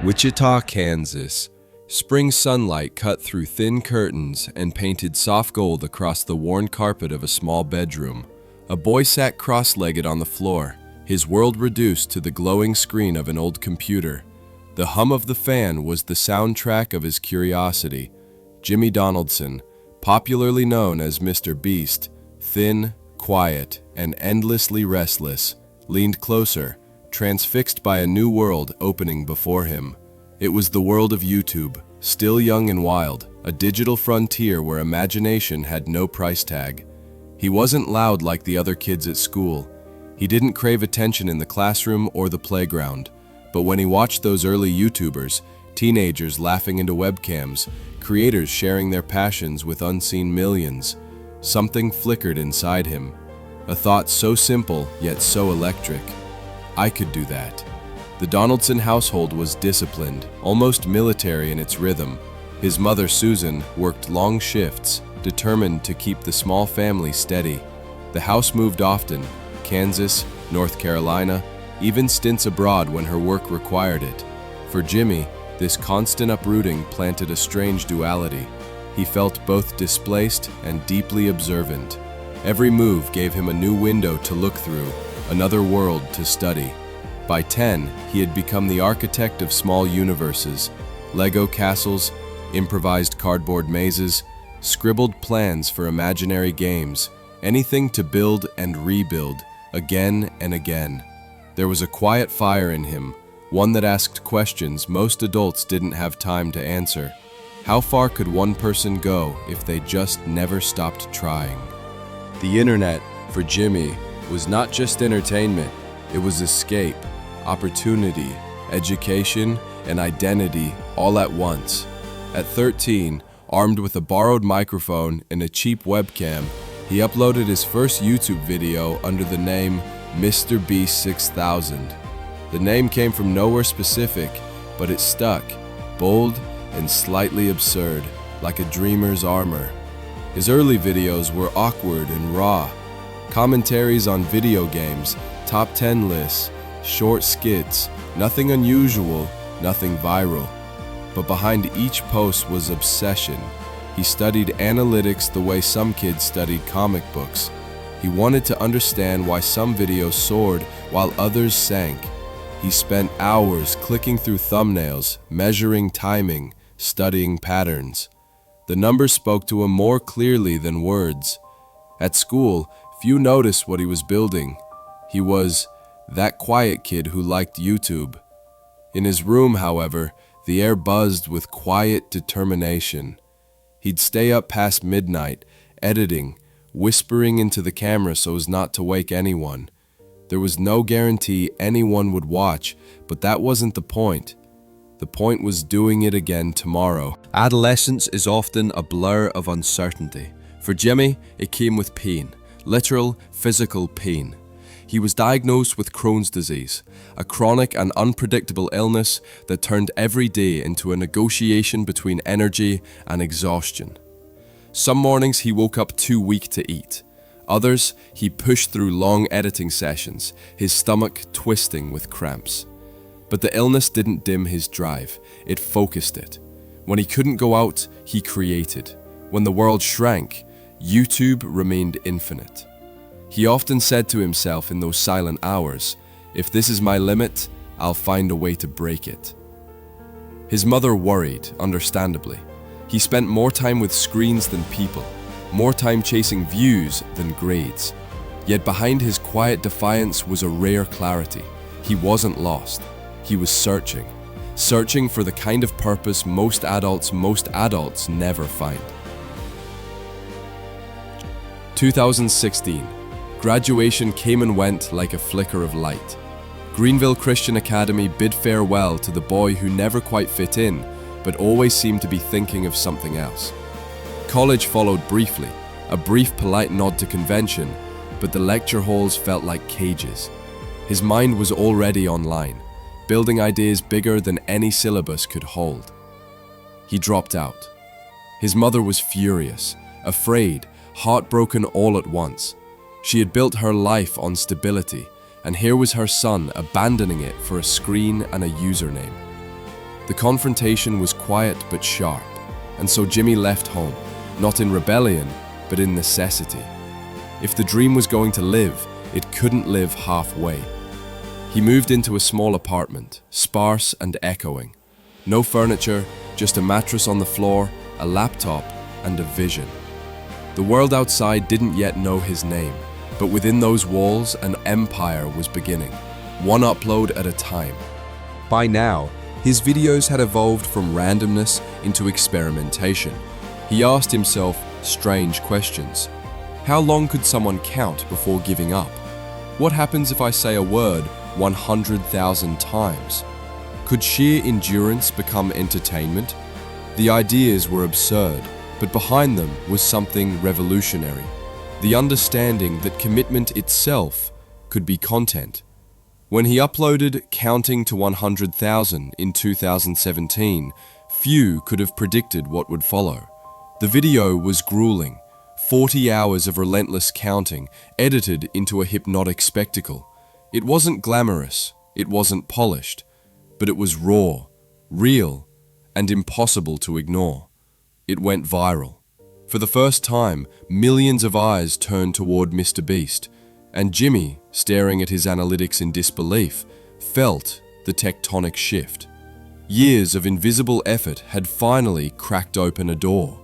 Wichita, Kansas. Spring sunlight cut through thin curtains and painted soft gold across the worn carpet of a small bedroom. A boy sat cross-legged on the floor, his world reduced to the glowing screen of an old computer. The hum of the fan was the soundtrack of his curiosity. Jimmy Donaldson, popularly known as Mr. Beast, thin, quiet, and endlessly restless, leaned closer, transfixed by a new world opening before him. It was the world of YouTube, still young and wild, a digital frontier where imagination had no price tag. He wasn't loud like the other kids at school. He didn't crave attention in the classroom or the playground. But when he watched those early YouTubers, teenagers laughing into webcams, creators sharing their passions with unseen millions, something flickered inside him. A thought so simple, yet so electric. I could do that. The Donaldson household was disciplined, almost military in its rhythm. His mother, Susan, worked long shifts, determined to keep the small family steady. The house moved often, Kansas, North Carolina, even stints abroad when her work required it. For Jimmy, this constant uprooting planted a strange duality. He felt both displaced and deeply observant. Every move gave him a new window to look through, another world to study. By 10, he had become the architect of small universes, Lego castles, improvised cardboard mazes, scribbled plans for imaginary games, anything to build and rebuild, again and again. There was a quiet fire in him, one that asked questions most adults didn't have time to answer. How far could one person go if they just never stopped trying? The internet, for Jimmy, was not just entertainment, it was escape, opportunity, education, and identity all at once. At 13, armed with a borrowed microphone and a cheap webcam, he uploaded his first YouTube video under the name Mr. Beast 6000. The name came from nowhere specific, but it stuck, bold and slightly absurd, like a dreamer's armor. His early videos were awkward and raw. Commentaries on video games, top 10 lists, short skits, nothing unusual, nothing viral. But behind each post was obsession. He studied analytics the way some kids studied comic books. He wanted to understand why some videos soared while others sank. He spent hours clicking through thumbnails, measuring timing, studying patterns. The numbers spoke to him more clearly than words. At school, few noticed what he was building. He was that quiet kid who liked YouTube. In his room, however, the air buzzed with quiet determination. He'd stay up past midnight, editing, whispering into the camera so as not to wake anyone. There was no guarantee anyone would watch, but that wasn't the point. The point was doing it again tomorrow. Adolescence is often a blur of uncertainty. For Jimmy, it came with pain, literal, physical pain. He was diagnosed with Crohn's disease, a chronic and unpredictable illness that turned every day into a negotiation between energy and exhaustion. Some mornings he woke up too weak to eat. Others, he pushed through long editing sessions, his stomach twisting with cramps. But the illness didn't dim his drive, it focused it. When he couldn't go out, he created. When the world shrank, YouTube remained infinite. He often said to himself in those silent hours, if this is my limit, I'll find a way to break it. His mother worried, understandably. He spent more time with screens than people, more time chasing views than grades. Yet behind his quiet defiance was a rare clarity. He wasn't lost. He was searching for the kind of purpose most adults never find. 2016. Graduation came and went like a flicker of light. Greenville Christian Academy bid farewell to the boy who never quite fit in, but always seemed to be thinking of something else. College followed briefly, a brief polite nod to convention, but the lecture halls felt like cages. His mind was already online, building ideas bigger than any syllabus could hold. He dropped out. His mother was furious, afraid, heartbroken all at once. She had built her life on stability, and here was her son abandoning it for a screen and a username. The confrontation was quiet but sharp, and so Jimmy left home, not in rebellion, but in necessity. If the dream was going to live, it couldn't live halfway. He moved into a small apartment, sparse and echoing. No furniture, just a mattress on the floor, a laptop, and a vision. The world outside didn't yet know his name, but within those walls, an empire was beginning, one upload at a time. By now, his videos had evolved from randomness into experimentation. He asked himself strange questions. How long could someone count before giving up? What happens if I say a word 100,000 times? Could sheer endurance become entertainment? The ideas were absurd, but behind them was something revolutionary. The understanding that commitment itself could be content. When he uploaded Counting to 100,000 in 2017, few could have predicted what would follow. The video was grueling, 40 hours of relentless counting, edited into a hypnotic spectacle. It wasn't glamorous, it wasn't polished, but it was raw, real, and impossible to ignore. It went viral. For the first time, millions of eyes turned toward Mr. Beast, and Jimmy, staring at his analytics in disbelief, felt the tectonic shift. Years of invisible effort had finally cracked open a door.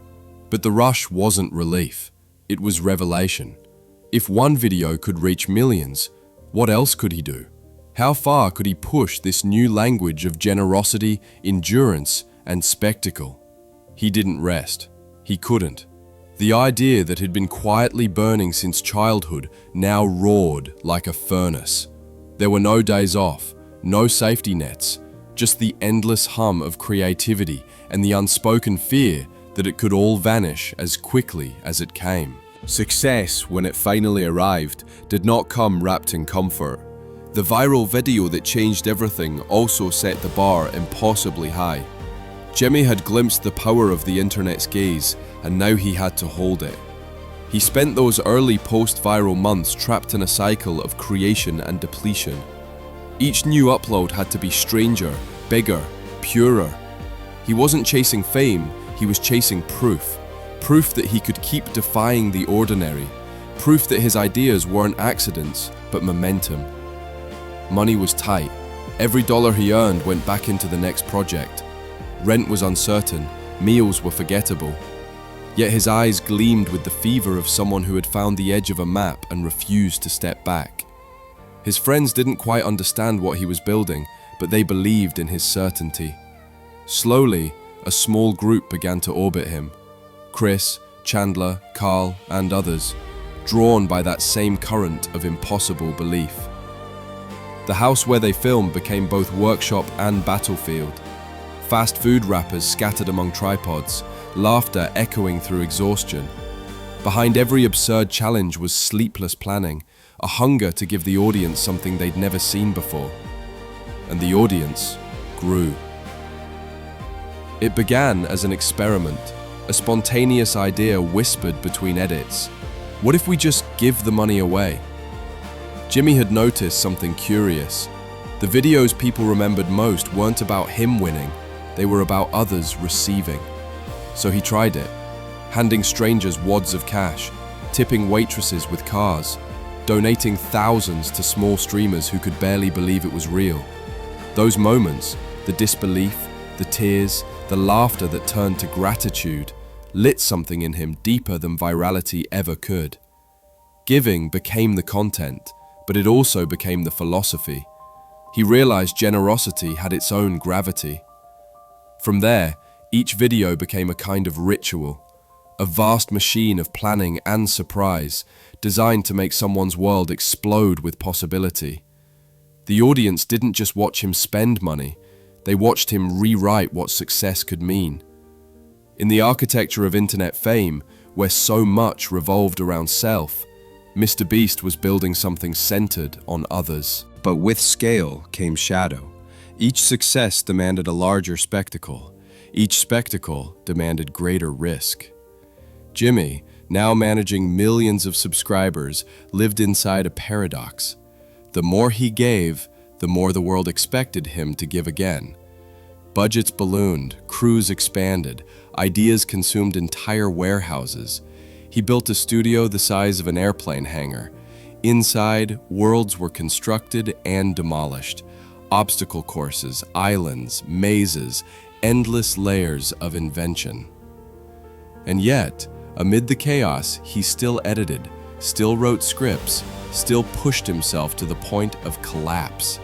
But the rush wasn't relief, it was revelation. If one video could reach millions, what else could he do? How far could he push this new language of generosity, endurance, and spectacle? He didn't rest. He couldn't. The idea that had been quietly burning since childhood now roared like a furnace. There were no days off, no safety nets, just the endless hum of creativity and the unspoken fear that it could all vanish as quickly as it came. Success, when it finally arrived, did not come wrapped in comfort. The viral video that changed everything also set the bar impossibly high. Jimmy had glimpsed the power of the internet's gaze, and now he had to hold it. He spent those early post-viral months trapped in a cycle of creation and depletion. Each new upload had to be stranger, bigger, purer. He wasn't chasing fame, he was chasing proof. Proof that he could keep defying the ordinary. Proof that his ideas weren't accidents, but momentum. Money was tight. Every dollar he earned went back into the next project. Rent was uncertain, meals were forgettable. Yet his eyes gleamed with the fever of someone who had found the edge of a map and refused to step back. His friends didn't quite understand what he was building, but they believed in his certainty. Slowly, a small group began to orbit him. Chris, Chandler, Carl, and others, drawn by that same current of impossible belief. The house where they filmed became both workshop and battlefield. Fast food wrappers scattered among tripods, laughter echoing through exhaustion. Behind every absurd challenge was sleepless planning, a hunger to give the audience something they'd never seen before. And the audience grew. It began as an experiment, a spontaneous idea whispered between edits. What if we just give the money away? Jimmy had noticed something curious. The videos people remembered most weren't about him winning, they were about others receiving. So he tried it, handing strangers wads of cash, tipping waitresses with cars, donating thousands to small streamers who could barely believe it was real. Those moments, the disbelief, the tears, the laughter that turned to gratitude, lit something in him deeper than virality ever could. Giving became the content, but it also became the philosophy. He realized generosity had its own gravity. From there, each video became a kind of ritual, a vast machine of planning and surprise, designed to make someone's world explode with possibility. The audience didn't just watch him spend money, they watched him rewrite what success could mean. In the architecture of internet fame, where so much revolved around self, Mr. Beast was building something centered on others. But with scale came shadow. Each success demanded a larger spectacle. Each spectacle demanded greater risk. Jimmy, now managing millions of subscribers, lived inside a paradox. The more he gave, the more the world expected him to give again. Budgets ballooned, crews expanded, ideas consumed entire warehouses. He built a studio the size of an airplane hangar. Inside, worlds were constructed and demolished. Obstacle courses, islands, mazes, endless layers of invention. And yet, amid the chaos, he still edited, still wrote scripts, still pushed himself to the point of collapse.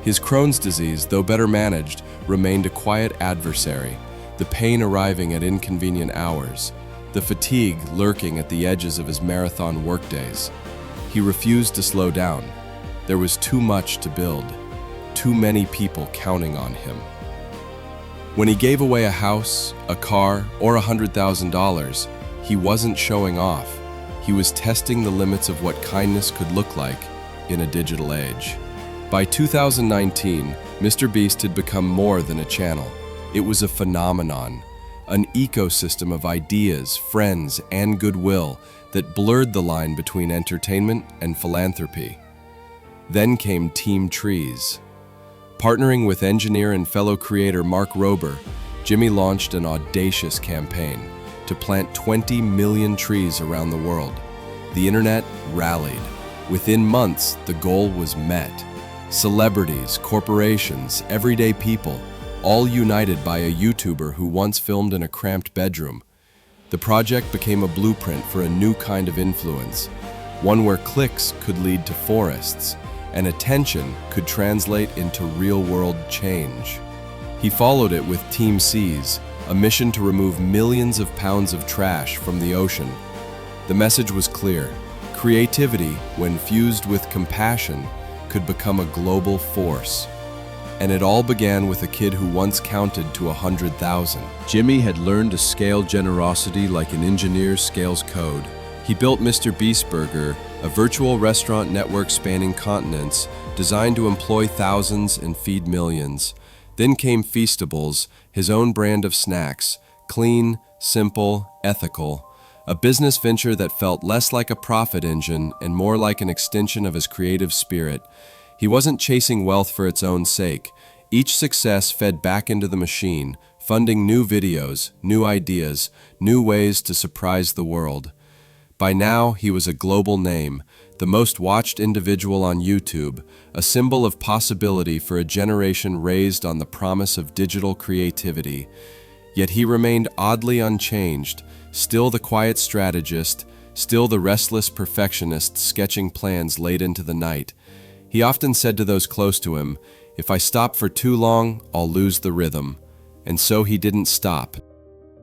His Crohn's disease, though better managed, remained a quiet adversary, the pain arriving at inconvenient hours, the fatigue lurking at the edges of his marathon workdays. He refused to slow down. There was too much to build, too many people counting on him. When he gave away a house, a car, or $100,000, he wasn't showing off. He was testing the limits of what kindness could look like in a digital age. By 2019, Mr. Beast had become more than a channel. It was a phenomenon, an ecosystem of ideas, friends, and goodwill that blurred the line between entertainment and philanthropy. Then came Team Trees. Partnering with engineer and fellow creator Mark Rober, Jimmy launched an audacious campaign to plant 20 million trees around the world. The internet rallied. Within months, the goal was met. Celebrities, corporations, everyday people, all united by a YouTuber who once filmed in a cramped bedroom. The project became a blueprint for a new kind of influence, one where clicks could lead to forests, and attention could translate into real-world change. He followed it with Team Seas, a mission to remove millions of pounds of trash from the ocean. The message was clear: creativity, when fused with compassion, could become a global force. And it all began with a kid who once counted to 100,000. Jimmy had learned to scale generosity like an engineer scales code. He built Mr. Beast Burger, a virtual restaurant network spanning continents, designed to employ thousands and feed millions. Then came Feastables, his own brand of snacks, clean, simple, ethical. A business venture that felt less like a profit engine and more like an extension of his creative spirit. He wasn't chasing wealth for its own sake. Each success fed back into the machine, funding new videos, new ideas, new ways to surprise the world. By now, he was a global name, the most watched individual on YouTube, a symbol of possibility for a generation raised on the promise of digital creativity. Yet he remained oddly unchanged, still the quiet strategist, still the restless perfectionist sketching plans late into the night. He often said to those close to him, "If I stop for too long, I'll lose the rhythm." And so he didn't stop.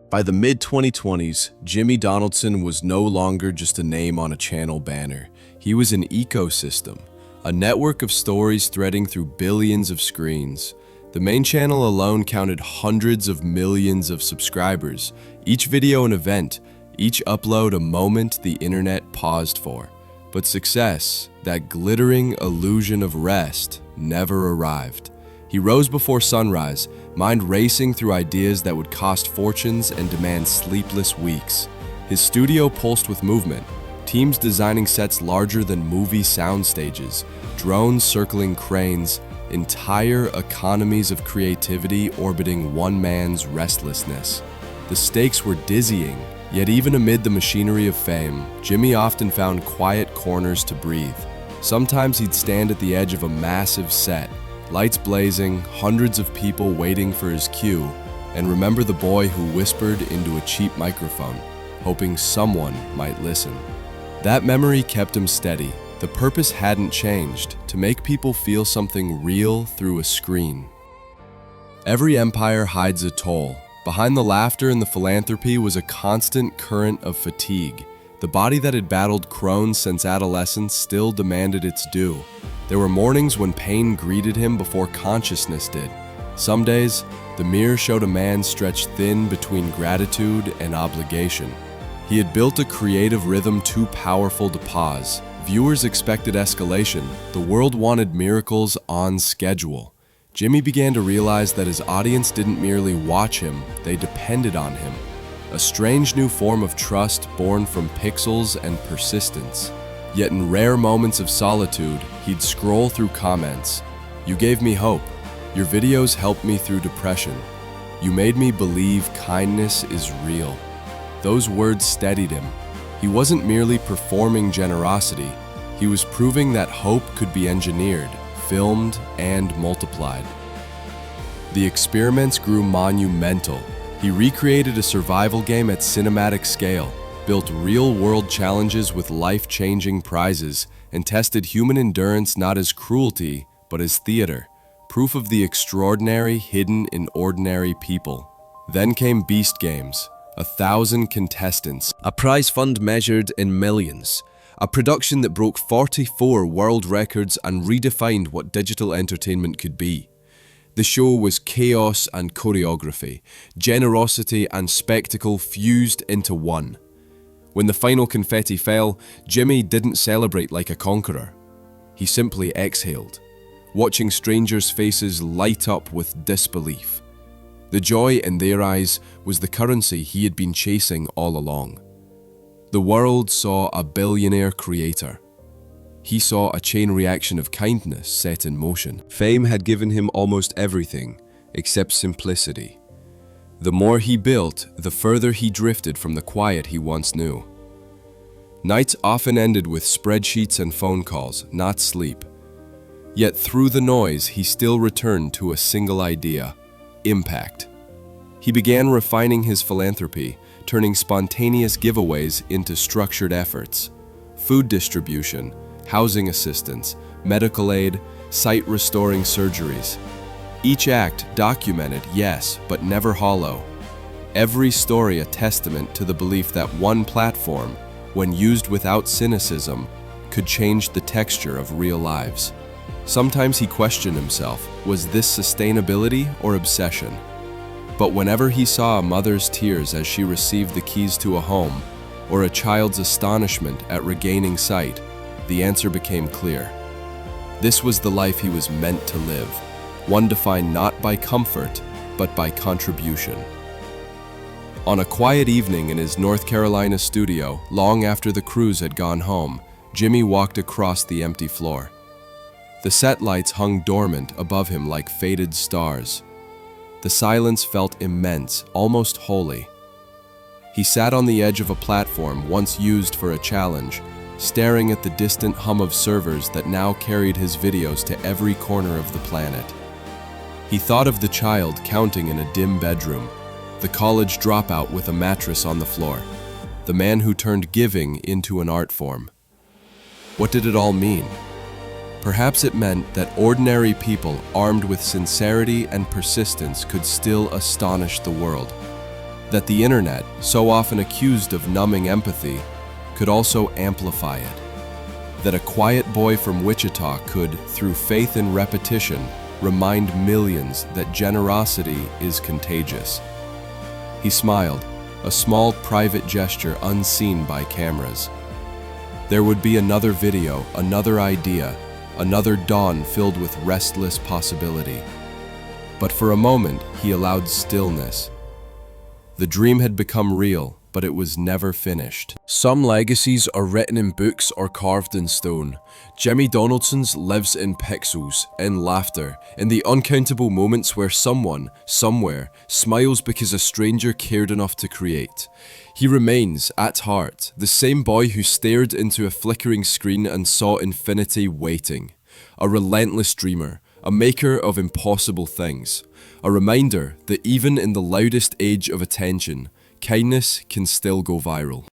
By the mid-2020s, Jimmy Donaldson was no longer just a name on a channel banner. He was an ecosystem, a network of stories threading through billions of screens. The main channel alone counted hundreds of millions of subscribers, each video an event, each upload a moment the internet paused for. But success, that glittering illusion of rest, never arrived. He rose before sunrise, mind racing through ideas that would cost fortunes and demand sleepless weeks. His studio pulsed with movement, teams designing sets larger than movie sound stages, drones circling cranes, entire economies of creativity orbiting one man's restlessness. The stakes were dizzying, yet even amid the machinery of fame, Jimmy often found quiet corners to breathe. Sometimes he'd stand at the edge of a massive set, lights blazing, hundreds of people waiting for his cue, and remember the boy who whispered into a cheap microphone, hoping someone might listen. That memory kept him steady. The purpose hadn't changed, to make people feel something real through a screen. Every empire hides a toll. Behind the laughter and the philanthropy was a constant current of fatigue. The body that had battled Crohn's since adolescence still demanded its due. There were mornings when pain greeted him before consciousness did. Some days, the mirror showed a man stretched thin between gratitude and obligation. He had built a creative rhythm too powerful to pause. Viewers expected escalation. The world wanted miracles on schedule. Jimmy began to realize that his audience didn't merely watch him, they depended on him. A strange new form of trust born from pixels and persistence. Yet in rare moments of solitude, he'd scroll through comments. "You gave me hope," Your videos helped me through depression. You made me believe kindness is real. Those words steadied him. He wasn't merely performing generosity, he was proving that hope could be engineered, filmed, and multiplied. The experiments grew monumental. He recreated a survival game at cinematic scale, built real-world challenges with life-changing prizes, and tested human endurance not as cruelty, but as theater, proof of the extraordinary hidden in ordinary people. Then came Beast Games, 1,000 contestants, A prize fund measured in millions. A production that broke 44 world records and redefined what digital entertainment could be. The show was chaos and choreography, generosity and spectacle fused into one. When the final confetti fell, Jimmy didn't celebrate like a conqueror. He simply exhaled, watching strangers' faces light up with disbelief. The joy in their eyes was the currency he had been chasing all along. The world saw a billionaire creator. He saw a chain reaction of kindness set in motion. Fame had given him almost everything, except simplicity. The more he built, the further he drifted from the quiet he once knew. Nights often ended with spreadsheets and phone calls, not sleep. Yet through the noise, he still returned to a single idea: impact. He began refining his philanthropy, turning spontaneous giveaways into structured efforts. Food distribution, housing assistance, medical aid, sight-restoring surgeries. Each act documented, yes, but never hollow. Every story a testament to the belief that one platform, when used without cynicism, could change the texture of real lives. Sometimes he questioned himself, was this sustainability or obsession? But whenever he saw a mother's tears as she received the keys to a home, or a child's astonishment at regaining sight, the answer became clear. This was the life he was meant to live, one defined not by comfort, but by contribution. On a quiet evening in his North Carolina studio, long after the crews had gone home, Jimmy walked across the empty floor. The set lights hung dormant above him like faded stars. The silence felt immense, almost holy. He sat on the edge of a platform once used for a challenge, staring at the distant hum of servers that now carried his videos to every corner of the planet. He thought of the child counting in a dim bedroom, the college dropout with a mattress on the floor, the man who turned giving into an art form. What did it all mean? Perhaps it meant that ordinary people armed with sincerity and persistence could still astonish the world. That the internet, so often accused of numbing empathy, could also amplify it. That a quiet boy from Wichita could, through faith and repetition, remind millions that generosity is contagious. He smiled, a small private gesture unseen by cameras. There would be another video, another idea, another dawn filled with restless possibility. But for a moment, he allowed stillness. The dream had become real, but it was never finished. Some legacies are written in books or carved in stone. Jimmy Donaldson's lives in pixels, in laughter, in the uncountable moments where someone, somewhere, smiles because a stranger cared enough to create. He remains, at heart, the same boy who stared into a flickering screen and saw infinity waiting. A relentless dreamer, a maker of impossible things. A reminder that even in the loudest age of attention, kindness can still go viral.